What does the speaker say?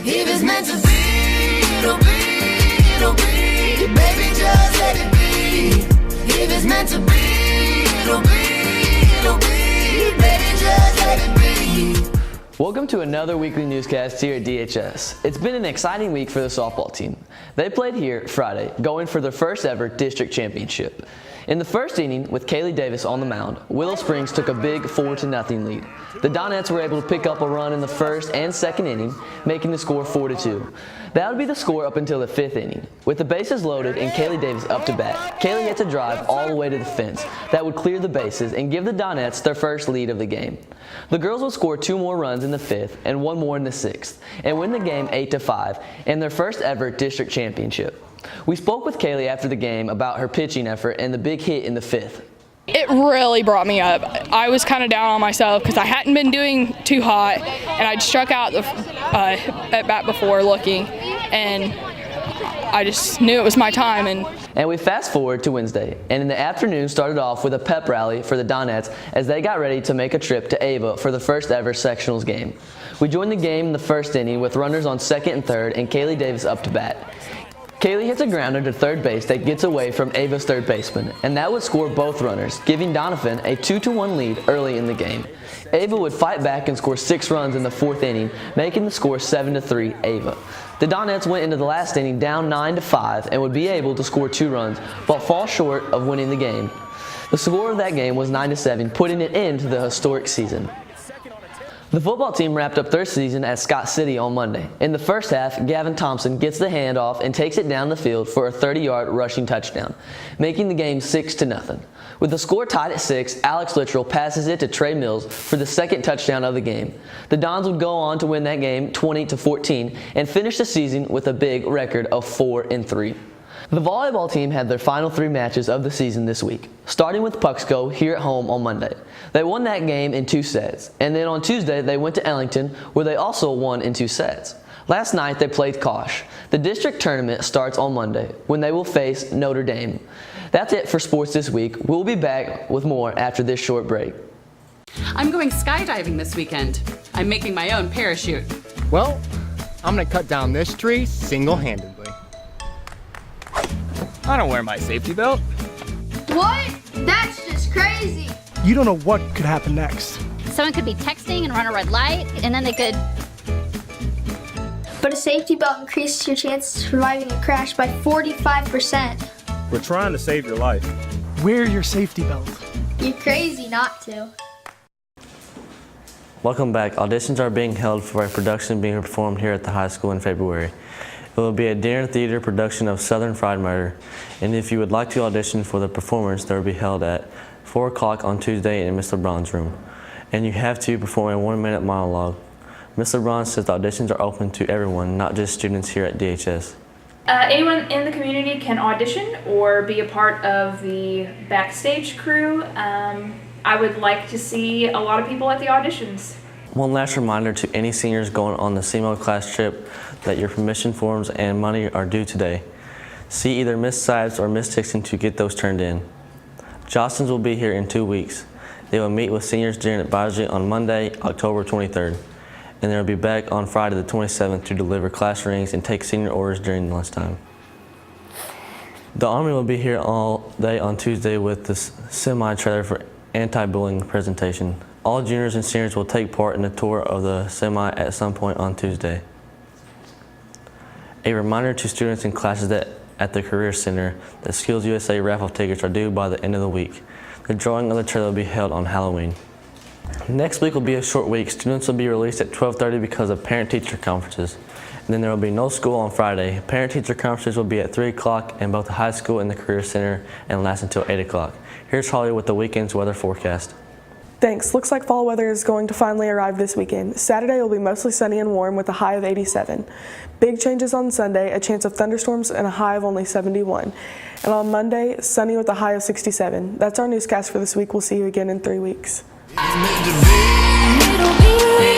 If it's meant to be, it'll be, it'll be. Baby, just let it be. If it's meant to be, it'll be, it'll be. Baby, just let it be. Welcome to another weekly newscast here at DHS. It's been an exciting week for the softball team. They played here Friday, going for their first ever district championship. In the first inning, with Kaylee Davis on the mound, Willow Springs took a big 4-0 lead. The Donettes were able to pick up a run in the first and second inning, making the score 4-2. That would be the score up until the fifth inning. With the bases loaded and Kaylee Davis up to bat, Kaylee hits a drive all the way to the fence that would clear the bases and give the Donettes their first lead of the game. The girls would score 2 more runs in the fifth and 1 more in the sixth, and win the game 8-5 in their first ever district championship. We spoke with Kaylee after the game about her pitching effort and the big hit in the fifth. It really brought me up. I was kind of down on myself because I hadn't been doing too hot, and I'd struck out the at bat before looking, and I just knew it was my time. And we fast forward to Wednesday, and in the afternoon started off with a pep rally for the Donettes as they got ready to make a trip to Ava for the first ever sectionals game. We joined the game in the first inning with runners on second and third and Kaylee Davis up to bat. Kaylee hits a grounder to third base that gets away from Ava's third baseman, and that would score both runners, giving Doniphan a 2-1 lead early in the game. Ava would fight back and score 6 runs in the fourth inning, making the score 7-3 Ava. The Donettes went into the last inning down 9-5 and would be able to score 2 runs, but fall short of winning the game. The score of that game was 9-7, putting an end to the historic season. The football team wrapped up their season at Scott City on Monday. In the first half, Gavin Thompson gets the handoff and takes it down the field for a 30-yard rushing touchdown, making the game 6-0. With the score tied at 6, Alex Littrell passes it to Trey Mills for the second touchdown of the game. The Dons would go on to win that game 20-14 and finish the season with a big record of 4-3. The volleyball team had their final 3 matches of the season this week, starting with Puxco here at home on Monday. They won that game in 2 sets, and then on Tuesday they went to Ellington where they also won in 2 sets. Last night they played Kosh. The district tournament starts on Monday when they will face Notre Dame. That's it for sports this week. We'll be back with more after this short break. I'm going skydiving this weekend. I'm making my own parachute. Well, I'm gonna cut down this tree single-handedly. I don't wear my safety belt. What? That's just crazy. You don't know what could happen next. Someone could be texting and run a red light, and then they could... But a safety belt increases your chances of surviving a crash by 45%. We're trying to save your life. Wear your safety belt. You're crazy not to. Welcome back. Auditions are being held for a production being performed here at the high school in February. It will be a dinner theater production of Southern Fried Murder, and if you would like to audition for the performance, that will be held at 4 o'clock on Tuesday in Ms. LeBron's room, and you have to perform a 1-minute monologue. Ms. LeBron says the auditions are open to everyone, not just students here at DHS. Anyone in the community can audition or be a part of the backstage crew. I would like to see a lot of people at the auditions. One last reminder to any seniors going on the CMO class trip that your permission forms and money are due today. See either Ms. Sipes or Ms. Dixon to get those turned in. Jostens will be here in 2 weeks. They will meet with seniors during advisory on Monday, October 23rd, and they will be back on Friday the 27th to deliver class rings and take senior orders during lunchtime. The Army will be here all day on Tuesday with the semi-trailer for anti-bullying presentation. All juniors and seniors will take part in a tour of the semi at some point on Tuesday. A reminder to students in classes at the Career Center that Skills USA raffle tickets are due by the end of the week. The drawing of the trailer will be held on Halloween. Next week will be a short week. Students will be released at 12:30 because of parent-teacher conferences. And then there will be no school on Friday. Parent-teacher conferences will be at 3 o'clock in both the high school and the Career Center and last until 8 o'clock. Here's Holly with the weekend's weather forecast. Thanks. Looks like fall weather is going to finally arrive this weekend. Saturday will be mostly sunny and warm with a high of 87. Big changes on Sunday, a chance of thunderstorms and a high of only 71. And on Monday, sunny with a high of 67. That's our newscast for this week. We'll see you again in 3 weeks. It's meant to be, it'll be.